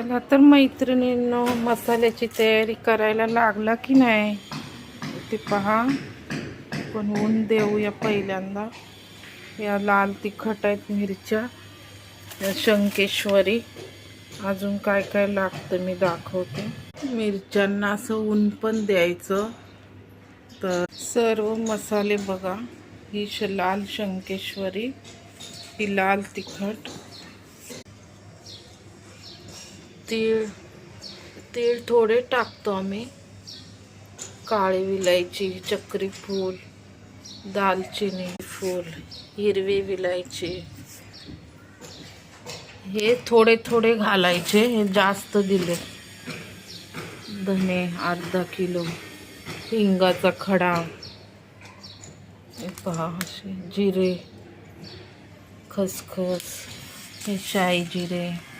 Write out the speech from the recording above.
चला तर मैत्रिणींनो, मसाल्याची तयारी करायला लागला की नाही ते पहा. बनवून देऊया पहिल्यांदा. या लाल तिखट आहेत मिरच्या, या शंकेश्वरी, अजून काय काय लागतं मी दाखवते. मिरच्यांना असं ऊन पण द्यायचं. तर सर्व मसाले बघा. ही लाल शंकेश्वरी, ही लाल तिखट, तीळ तीळ थोडे टाकतो आम्ही, काळी विलायची, चक्री फूल, दालचिनी फूल, हिरवी विलायची, हे थोडे थोडे घालायचे, हे जास्त दिले. धने अर्धा किलो, हिंगाचा खडा, हे पहा असे जिरे, खसखस, हे शाई जिरे,